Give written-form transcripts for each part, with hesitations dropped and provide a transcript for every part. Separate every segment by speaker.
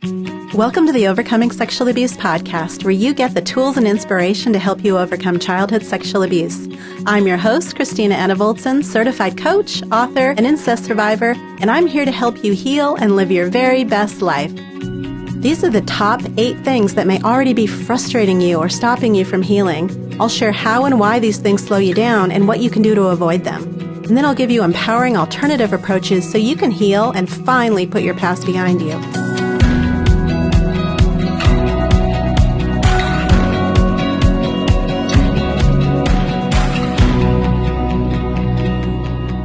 Speaker 1: Welcome to the Overcoming Sexual Abuse podcast, where you get the tools and inspiration to help you overcome childhood sexual abuse. I'm your host, Christina Enevoldsen, certified coach, author, and incest survivor, and I'm here to help you heal and live your very best life. These are the top 8 things that may already be frustrating you or stopping you from healing. I'll share how and why these things slow you down and what you can do to avoid them. And then I'll give you empowering alternative approaches so you can heal and finally put your past behind you.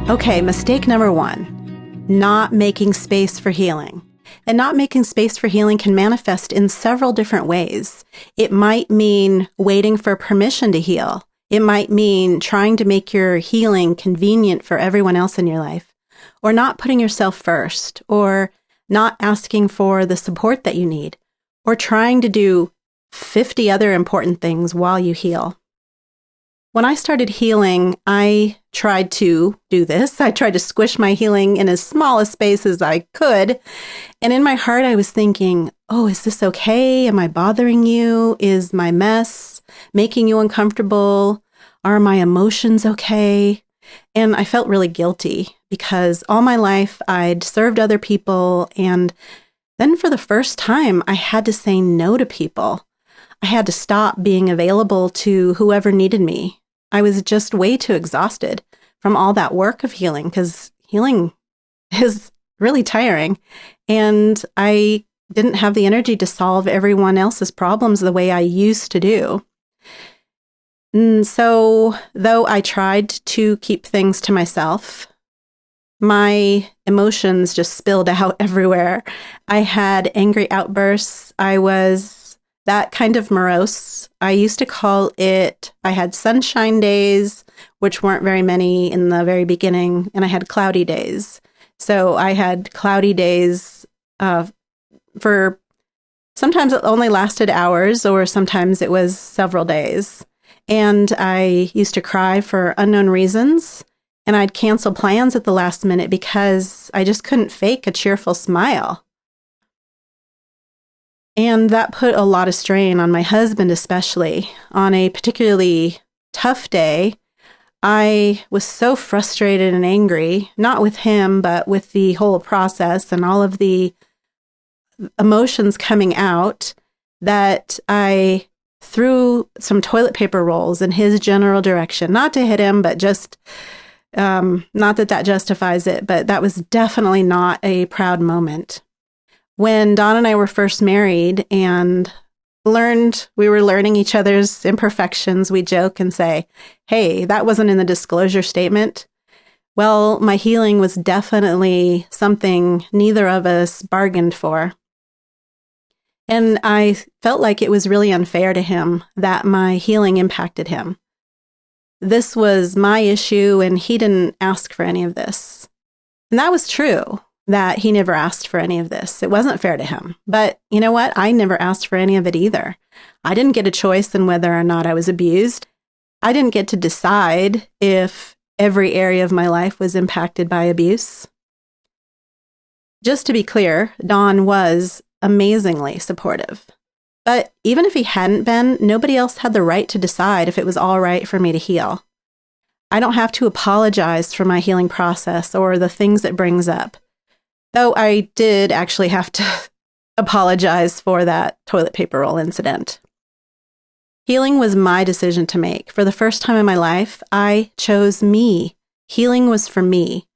Speaker 1: Okay, mistake number 1, not making space for healing. And not making space for healing can manifest in several different ways. It might mean waiting for permission to heal. It might mean trying to make your healing convenient for everyone else in your life, or not putting yourself first, or not asking for the support that you need, or trying to do 50 other important things while you heal. When I started healing, I tried to do this. I tried to squish my healing in as small a space as I could. And in my heart, I was thinking, oh, is this okay? Am I bothering you? Is my mess making you uncomfortable? Are my emotions okay? And I felt really guilty because all my life I'd served other people. And then for the first time, I had to say no to people. I had to stop being available to whoever needed me. I was just way too exhausted from all that work of healing, because healing is really tiring. And I didn't have the energy to solve everyone else's problems the way I used to do. And so, though I tried to keep things to myself, my emotions just spilled out everywhere. I had angry outbursts. I was that kind of morose. I used to call it, I had sunshine days, which weren't very many in the very beginning, and I had cloudy days. So I had cloudy days for, sometimes it only lasted hours, or sometimes it was several days. And I used to cry for unknown reasons, and I'd cancel plans at the last minute because I just couldn't fake a cheerful smile. And that put a lot of strain on my husband, especially. On a particularly tough day, I was so frustrated and angry, not with him, but with the whole process and all of the emotions coming out, that I threw some toilet paper rolls in his general direction. Not to hit him, but just, not that justifies it, but that was definitely not a proud moment. When Don and I were first married and we were learning each other's imperfections, we joke and say, hey, that wasn't in the disclosure statement. Well, my healing was definitely something neither of us bargained for. And I felt like it was really unfair to him that my healing impacted him. This was my issue, and he didn't ask for any of this. And that was true, that he never asked for any of this. It wasn't fair to him. But you know what? I never asked for any of it either. I didn't get a choice in whether or not I was abused. I didn't get to decide if every area of my life was impacted by abuse. Just to be clear, Don was amazingly supportive. But even if he hadn't been, nobody else had the right to decide if it was all right for me to heal. I don't have to apologize for my healing process or the things it brings up. Though I did actually have to apologize for that toilet paper roll incident. Healing was my decision to make. For the first time in my life, I chose me. Healing was for me.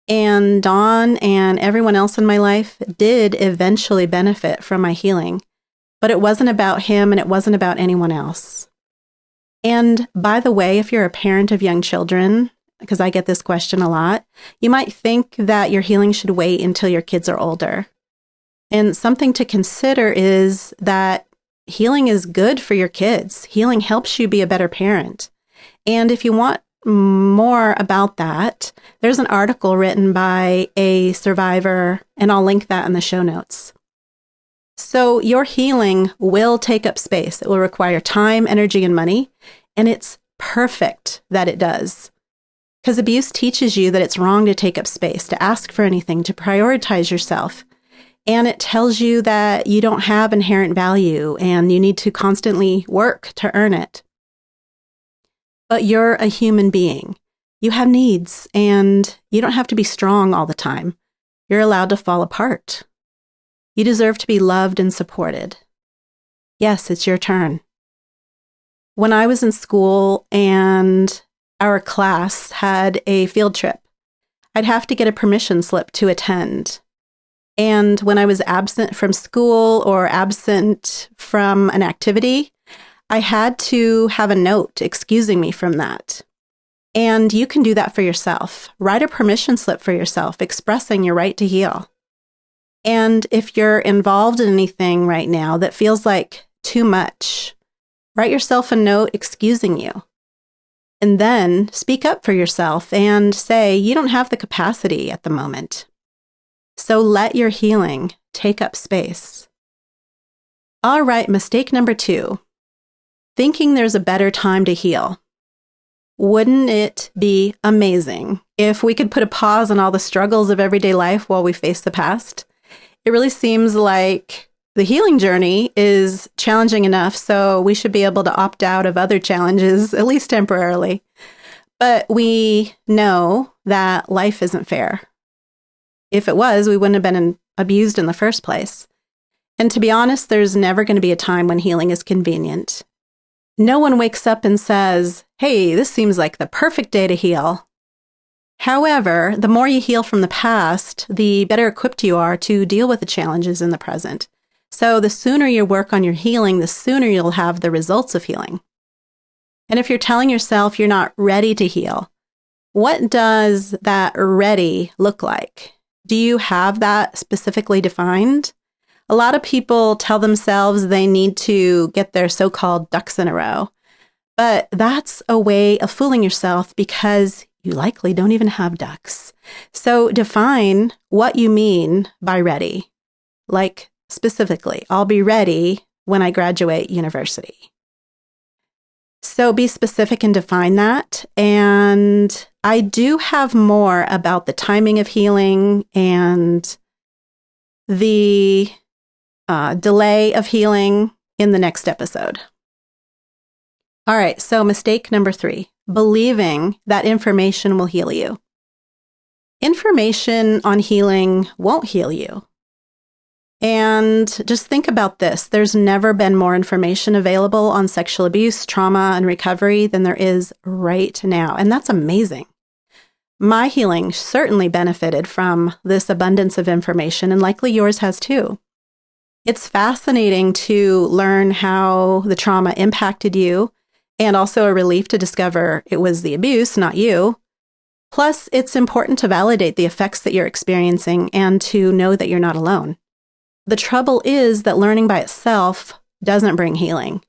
Speaker 1: And Don and everyone else in my life did eventually benefit from my healing. But it wasn't about him, and it wasn't about anyone else. And by the way, if you're a parent of young children, because I get this question a lot, you might think that your healing should wait until your kids are older. And something to consider is that healing is good for your kids. Healing helps you be a better parent. And if you want more about that, there's an article written by a survivor, and I'll link that in the show notes. So your healing will take up space. It will require time, energy, and money, and it's perfect that it does. Because abuse teaches you that it's wrong to take up space, to ask for anything, to prioritize yourself. And it tells you that you don't have inherent value and you need to constantly work to earn it. But you're a human being. You have needs, and you don't have to be strong all the time. You're allowed to fall apart. You deserve to be loved and supported. Yes, it's your turn. When I was in school and our class had a field trip, I'd have to get a permission slip to attend. And when I was absent from school or absent from an activity, I had to have a note excusing me from that. And you can do that for yourself. Write a permission slip for yourself, expressing your right to heal. And if you're involved in anything right now that feels like too much, write yourself a note excusing you. And then speak up for yourself and say, you don't have the capacity at the moment. So let your healing take up space. All right, mistake number 2. Thinking there's a better time to heal. Wouldn't it be amazing if we could put a pause on all the struggles of everyday life while we face the past? It really seems like the healing journey is challenging enough, so we should be able to opt out of other challenges, at least temporarily. But we know that life isn't fair. If it was, we wouldn't have been abused in the first place. And to be honest, there's never going to be a time when healing is convenient. No one wakes up and says, hey, this seems like the perfect day to heal. However, the more you heal from the past, the better equipped you are to deal with the challenges in the present. So the sooner you work on your healing, the sooner you'll have the results of healing. And if you're telling yourself you're not ready to heal, what does that ready look like? Do you have that specifically defined? A lot of people tell themselves they need to get their so-called ducks in a row. But that's a way of fooling yourself because you likely don't even have ducks. So define what you mean by ready. Like specifically, I'll be ready when I graduate university. So be specific and define that. And I do have more about the timing of healing and the delay of healing in the next episode. All right, so mistake number 3, believing that information will heal you. Information on healing won't heal you. And just think about this. There's never been more information available on sexual abuse, trauma, and recovery than there is right now. And that's amazing. My healing certainly benefited from this abundance of information, and likely yours has too. It's fascinating to learn how the trauma impacted you, and also a relief to discover it was the abuse, not you. Plus, it's important to validate the effects that you're experiencing and to know that you're not alone. The trouble is that learning by itself doesn't bring healing.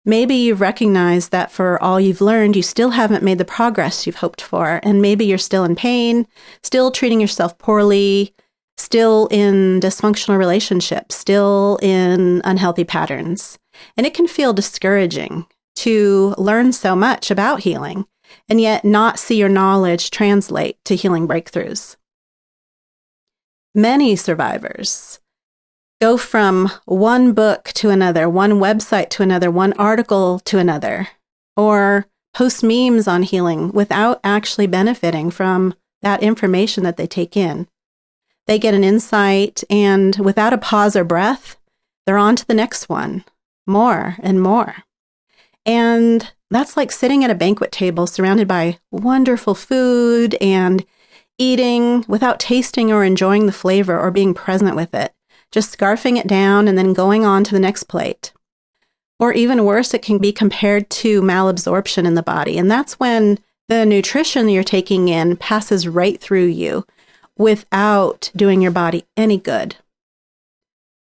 Speaker 1: Maybe you've recognized that for all you've learned, you still haven't made the progress you've hoped for, and maybe you're still in pain, still treating yourself poorly, still in dysfunctional relationships, still in unhealthy patterns. And it can feel discouraging to learn so much about healing and yet not see your knowledge translate to healing breakthroughs. Many survivors go from one book to another, one website to another, one article to another, or post memes on healing without actually benefiting from that information that they take in. They get an insight, and without a pause or breath, they're on to the next one, more and more. And that's like sitting at a banquet table surrounded by wonderful food and eating without tasting or enjoying the flavor or being present with it, just scarfing it down and then going on to the next plate. Or even worse, it can be compared to malabsorption in the body. And that's when the nutrition you're taking in passes right through you without doing your body any good.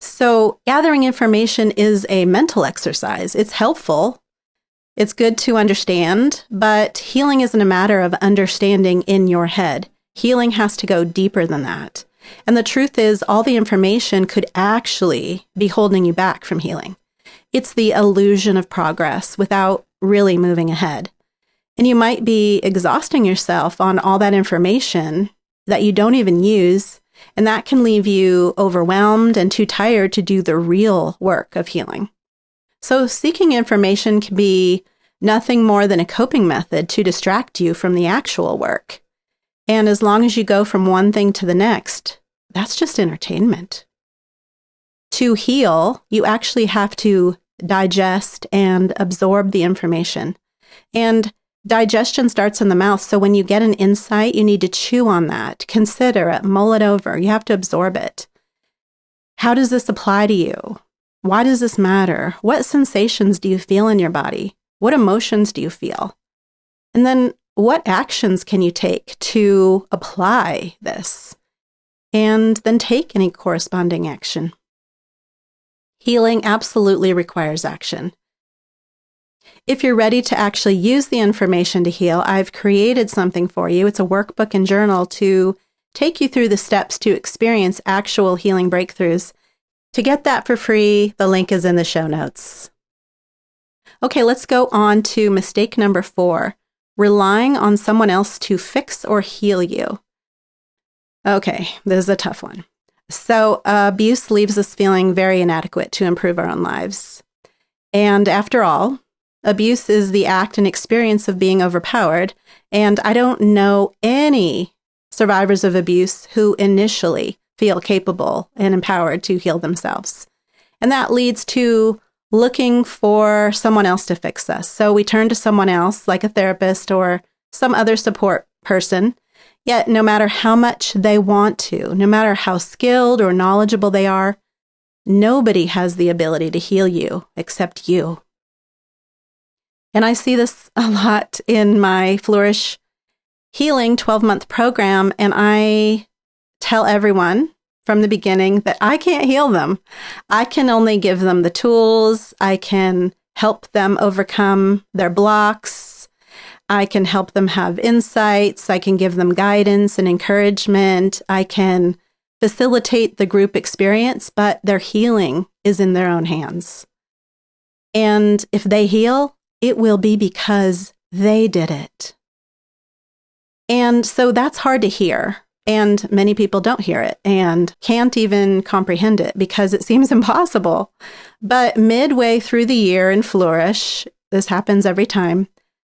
Speaker 1: So gathering information is a mental exercise. It's helpful. It's good to understand, but healing isn't a matter of understanding in your head. Healing has to go deeper than that. And the truth is, all the information could actually be holding you back from healing. It's the illusion of progress without really moving ahead. And you might be exhausting yourself on all that information that you don't even use, And that can leave you overwhelmed and too tired to do the real work of healing. So seeking information can be nothing more than a coping method to distract you from the actual work. And as long as you go from one thing to the next, that's just entertainment. To heal, you actually have to digest and absorb the information. And digestion starts in the mouth, so when you get an insight, you need to chew on that, consider it, mull it over. You have to absorb it. How does this apply to you? Why does this matter? What sensations do you feel in your body? What emotions do you feel? And then what actions can you take to apply this? And then take any corresponding action. Healing absolutely requires action. If you're ready to actually use the information to heal, I've created something for you. It's a workbook and journal to take you through the steps to experience actual healing breakthroughs. To get that for free, the link is in the show notes. Okay, let's go on to mistake number 4, relying on someone else to fix or heal you. Okay, this is a tough one. So abuse leaves us feeling very inadequate to improve our own lives. And after all, abuse is the act and experience of being overpowered, and I don't know any survivors of abuse who initially feel capable and empowered to heal themselves. And that leads to looking for someone else to fix us. So we turn to someone else, like a therapist or some other support person, yet no matter how much they want to, no matter how skilled or knowledgeable they are, nobody has the ability to heal you except you. And I see this a lot in my Flourish Healing 12-month program, and I tell everyone from the beginning that I can't heal them. I can only give them the tools. I can help them overcome their blocks. I can help them have insights. I can give them guidance and encouragement. I can facilitate the group experience, but their healing is in their own hands. And if they heal, it will be because they did it. And so that's hard to hear. And many people don't hear it and can't even comprehend it because it seems impossible. But midway through the year in Flourish, this happens every time,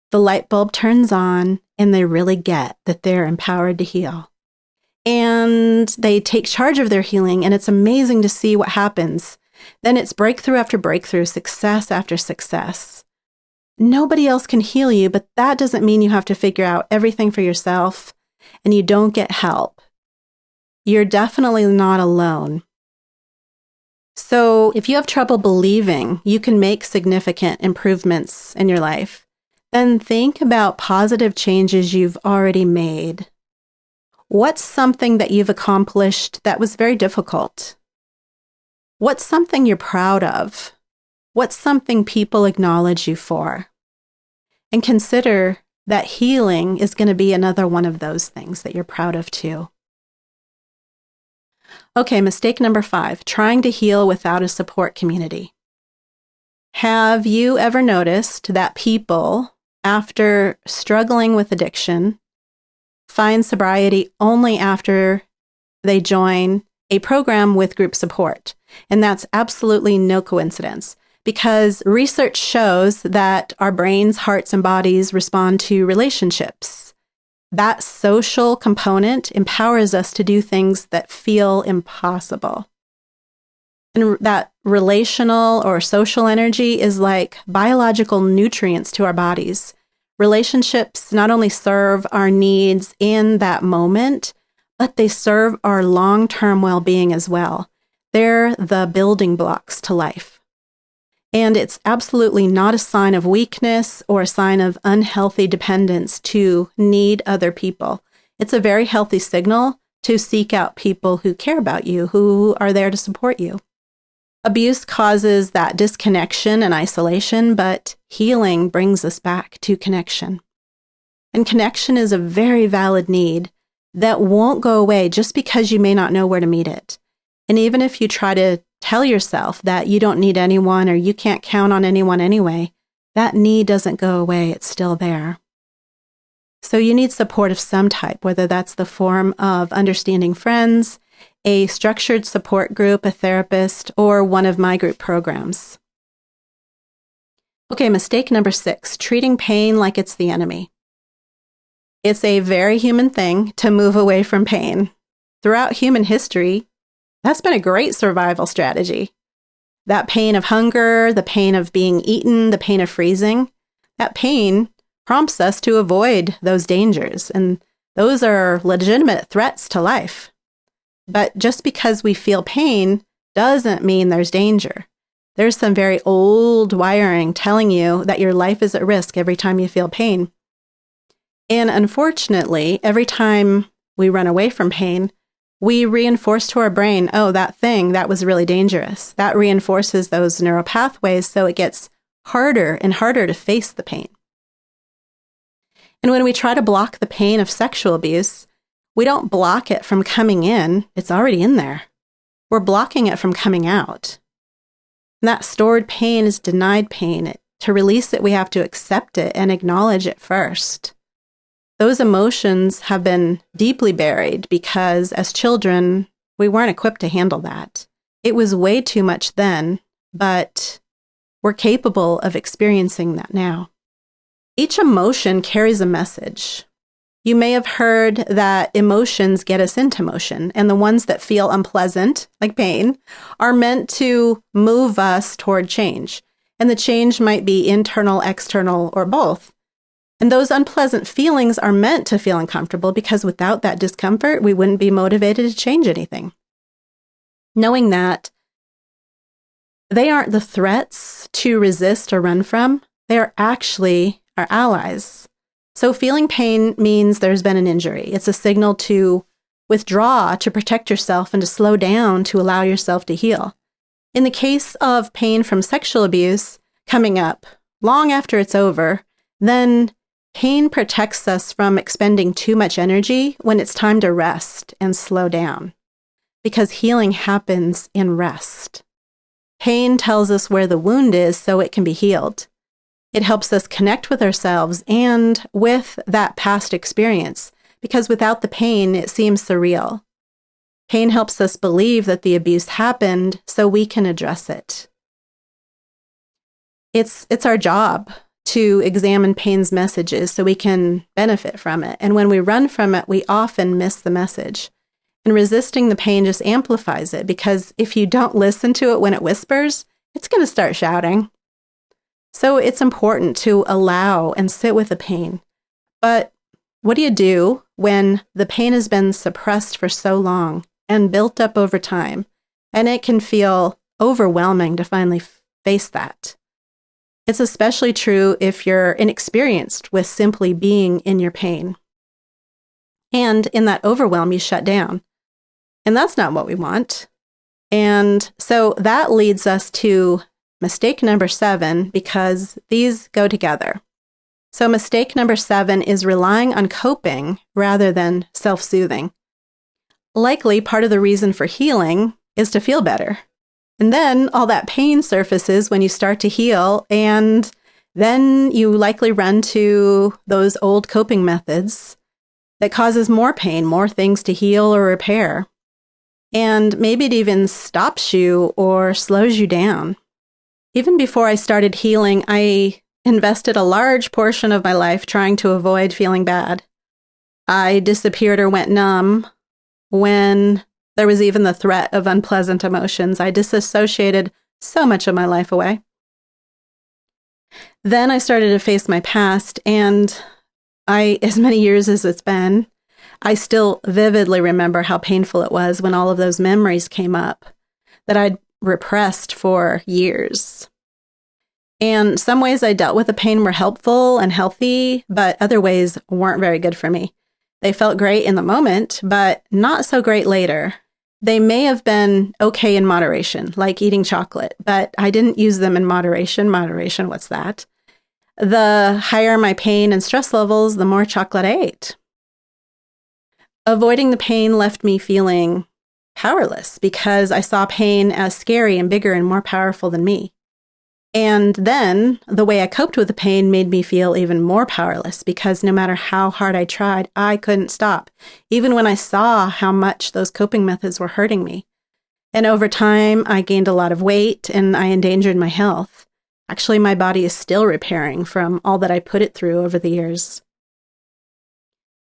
Speaker 1: the light bulb turns on and they really get that they're empowered to heal. And they take charge of their healing, and it's amazing to see what happens. Then it's breakthrough after breakthrough, success after success. Nobody else can heal you, but that doesn't mean you have to figure out everything for yourself and you don't get help. You're definitely not alone. So if you have trouble believing you can make significant improvements in your life, then think about positive changes you've already made. What's something that you've accomplished that was very difficult? What's something you're proud of? What's something people acknowledge you for? And consider that healing is going to be another one of those things that you're proud of too. Okay, mistake number 5, trying to heal without a support community. Have you ever noticed that people, after struggling with addiction, find sobriety only after they join a program with group support? And that's absolutely no coincidence, because research shows that our brains, hearts, and bodies respond to relationships. That social component empowers us to do things that feel impossible. And that relational or social energy is like biological nutrients to our bodies. Relationships not only serve our needs in that moment, but they serve our long-term well-being as well. They're the building blocks to life. And it's absolutely not a sign of weakness or a sign of unhealthy dependence to need other people. It's a very healthy signal to seek out people who care about you, who are there to support you. Abuse causes that disconnection and isolation, but healing brings us back to connection. And connection is a very valid need that won't go away just because you may not know where to meet it. And even if you try to tell yourself that you don't need anyone or you can't count on anyone anyway, that need doesn't go away. It's still there. So you need support of some type, whether that's the form of understanding friends, a structured support group, a therapist, or one of my group programs. Okay, mistake number 6, treating pain like it's the enemy. It's a very human thing to move away from pain. Throughout human history, that's been a great survival strategy. That pain of hunger, the pain of being eaten, the pain of freezing, that pain prompts us to avoid those dangers, and those are legitimate threats to life. But just because we feel pain doesn't mean there's danger. There's some very old wiring telling you that your life is at risk every time you feel pain. And unfortunately, every time we run away from pain, we reinforce to our brain, oh, that thing, that was really dangerous. That reinforces those neural pathways, so it gets harder and harder to face the pain. And when we try to block the pain of sexual abuse, we don't block it from coming in. It's already in there. We're blocking it from coming out. And that stored pain is denied pain. To release it, we have to accept it and acknowledge it first. Those emotions have been deeply buried because as children, we weren't equipped to handle that. It was way too much then, but we're capable of experiencing that now. Each emotion carries a message. You may have heard that emotions get us into motion, and the ones that feel unpleasant, like pain, are meant to move us toward change. And the change might be internal, external, or both. And those unpleasant feelings are meant to feel uncomfortable because without that discomfort, we wouldn't be motivated to change anything. Knowing that they aren't the threats to resist or run from, they are actually our allies. So feeling pain means there's been an injury. It's a signal to withdraw, to protect yourself, and to slow down to allow yourself to heal. In the case of pain from sexual abuse coming up long after it's over, then pain protects us from expending too much energy when it's time to rest and slow down, because healing happens in rest. Pain tells us where the wound is so it can be healed. It helps us connect with ourselves and with that past experience, because without the pain, it seems surreal. Pain helps us believe that the abuse happened so we can address it. It's our job to examine pain's messages so we can benefit from it. And when we run from it, we often miss the message. And resisting the pain just amplifies it, because if you don't listen to it when it whispers, it's going to start shouting. So it's important to allow and sit with the pain. But what do you do when the pain has been suppressed for so long and built up over time, and it can feel overwhelming to finally face that? It's especially true if you're inexperienced with simply being in your pain. And in that overwhelm, you shut down. And that's not what we want. And so that leads us to mistake number 7, because these go together. So mistake number 7 is relying on coping rather than self-soothing. Likely part of the reason for healing is to feel better. And then all that pain surfaces when you start to heal, and then you likely run to those old coping methods that causes more pain, more things to heal or repair. And maybe it even stops you or slows you down. Even before I started healing, I invested a large portion of my life trying to avoid feeling bad. I disappeared or went numb when there was even the threat of unpleasant emotions. I disassociated so much of my life away. Then I started to face my past, and as many years as it's been, I still vividly remember how painful it was when all of those memories came up that I'd repressed for years. And some ways I dealt with the pain were helpful and healthy, but other ways weren't very good for me. They felt great in the moment, but not so great later. They may have been okay in moderation, like eating chocolate, but I didn't use them in moderation. Moderation, what's that? The higher my pain and stress levels, the more chocolate I ate. Avoiding the pain left me feeling powerless because I saw pain as scary and bigger and more powerful than me. And then the way I coped with the pain made me feel even more powerless because no matter how hard I tried, I couldn't stop, even when I saw how much those coping methods were hurting me. And over time, I gained a lot of weight and I endangered my health. Actually, my body is still repairing from all that I put it through over the years.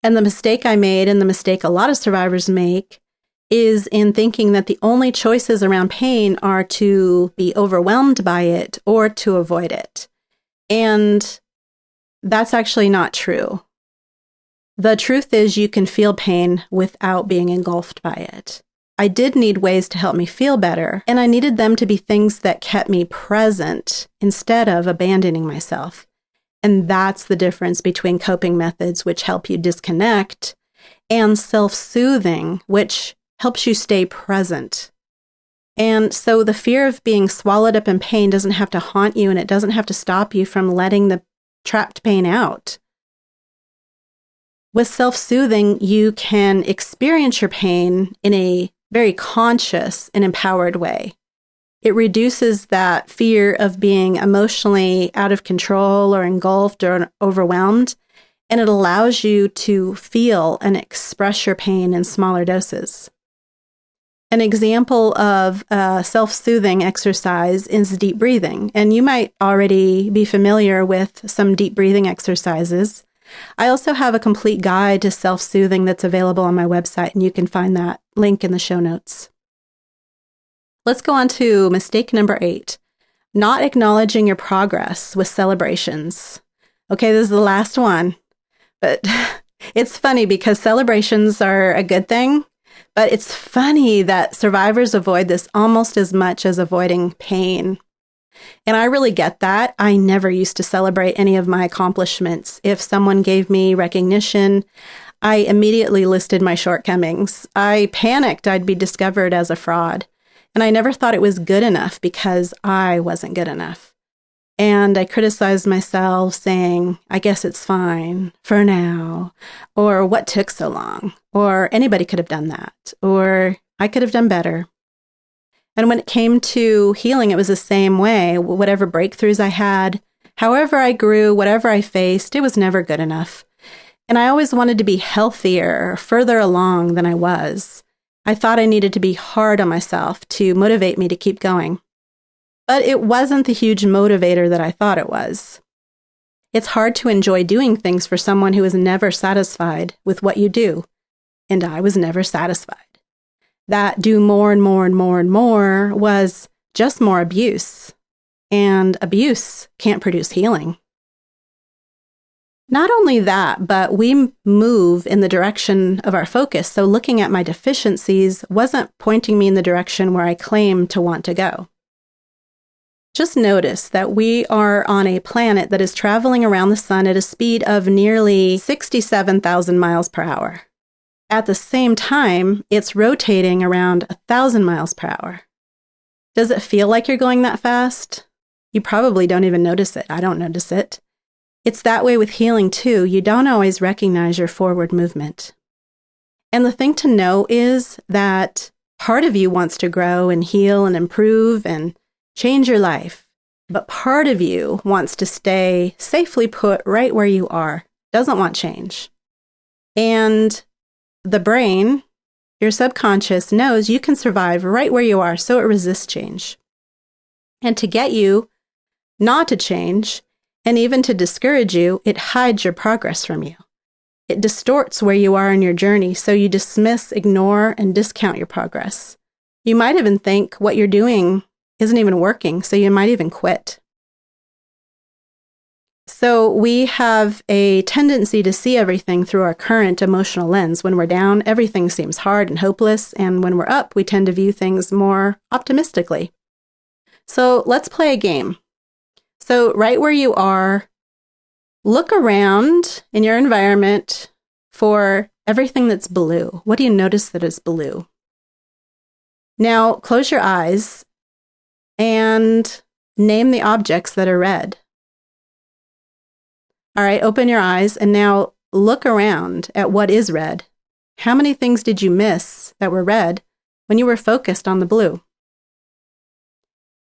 Speaker 1: And the mistake I made, and the mistake a lot of survivors make, is in thinking that the only choices around pain are to be overwhelmed by it or to avoid it. And that's actually not true. The truth is you can feel pain without being engulfed by it. I did need ways to help me feel better, and I needed them to be things that kept me present instead of abandoning myself. And that's the difference between coping methods, which help you disconnect, and self-soothing, which helps you stay present. And so the fear of being swallowed up in pain doesn't have to haunt you, and it doesn't have to stop you from letting the trapped pain out. With self-soothing, you can experience your pain in a very conscious and empowered way. It reduces that fear of being emotionally out of control or engulfed or overwhelmed, and it allows you to feel and express your pain in smaller doses. An example of a self-soothing exercise is deep breathing, and you might already be familiar with some deep breathing exercises. I also have a complete guide to self-soothing that's available on my website, and you can find that link in the show notes. Let's go on to mistake number 8, not acknowledging your progress with celebrations. Okay, this is the last one, but it's funny because celebrations are a good thing, but it's funny that survivors avoid this almost as much as avoiding pain. And I really get that. I never used to celebrate any of my accomplishments. If someone gave me recognition, I immediately listed my shortcomings. I panicked I'd be discovered as a fraud. And I never thought it was good enough because I wasn't good enough. And I criticized myself saying, I guess it's fine for now, or what took so long, or anybody could have done that, or I could have done better. And when it came to healing, it was the same way. Whatever breakthroughs I had, however I grew, whatever I faced, it was never good enough. And I always wanted to be healthier, further along than I was. I thought I needed to be hard on myself to motivate me to keep going. But it wasn't the huge motivator that I thought it was. It's hard to enjoy doing things for someone who is never satisfied with what you do. And I was never satisfied. That do more and more and more and more was just more abuse. And abuse can't produce healing. Not only that, but we move in the direction of our focus. So looking at my deficiencies wasn't pointing me in the direction where I claimed to want to go. Just notice that we are on a planet that is traveling around the sun at a speed of nearly 67,000 miles per hour. At the same time, it's rotating around 1,000 miles per hour. Does it feel like you're going that fast? You probably don't even notice it. I don't notice it. It's that way with healing too. You don't always recognize your forward movement. And the thing to know is that part of you wants to grow and heal and improve and change your life. But part of you wants to stay safely put right where you are, doesn't want change. And the brain, your subconscious, knows you can survive right where you are, so it resists change. And to get you not to change, and even to discourage you, it hides your progress from you. It distorts where you are in your journey, so you dismiss, ignore, and discount your progress. You might even think what you're doing isn't even working, so you might even quit. So we have a tendency to see everything through our current emotional lens. When we're down, everything seems hard and hopeless, and when we're up, we tend to view things more optimistically. So let's play a game. So right where you are, look around in your environment for everything that's blue. What do you notice that is blue? Now close your eyes and name the objects that are red. All right, open your eyes and now look around at what is red. How many things did you miss that were red when you were focused on the blue?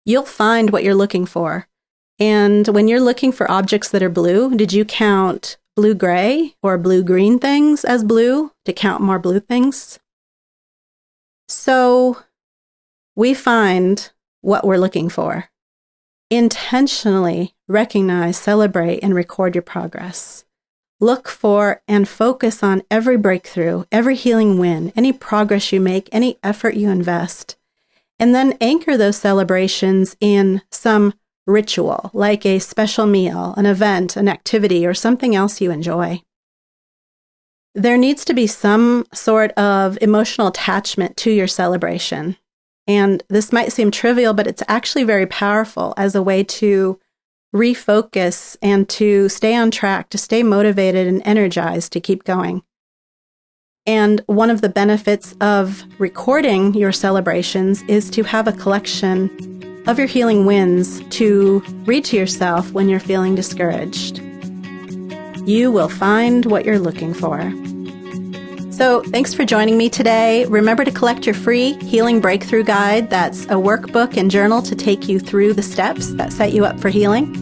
Speaker 1: You'll find what you're looking for. And when you're looking for objects that are blue, did you count blue-gray or blue-green things as blue to count more blue things? So we find what we're looking for. Intentionally recognize, celebrate, and record your progress. Look for and focus on every breakthrough, every healing win, any progress you make, any effort you invest. And then anchor those celebrations in some ritual, like a special meal, an event, an activity, or something else you enjoy. There needs to be some sort of emotional attachment to your celebration. And this might seem trivial, but it's actually very powerful as a way to refocus and to stay on track, to stay motivated and energized to keep going. And one of the benefits of recording your celebrations is to have a collection of your healing wins to read to yourself when you're feeling discouraged. You will find what you're looking for. So thanks for joining me today. Remember to collect your free Healing Breakthrough Guide. That's a workbook and journal to take you through the steps that set you up for healing.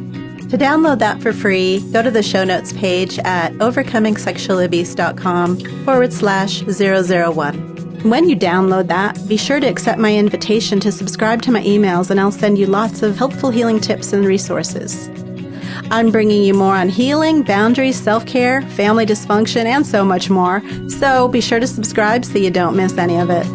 Speaker 1: To download that for free, go to the show notes page at overcomingsexualabuse.com/001. When you download that, be sure to accept my invitation to subscribe to my emails, and I'll send you lots of helpful healing tips and resources. I'm bringing you more on healing, boundaries, self-care, family dysfunction, and so much more. So be sure to subscribe so you don't miss any of it.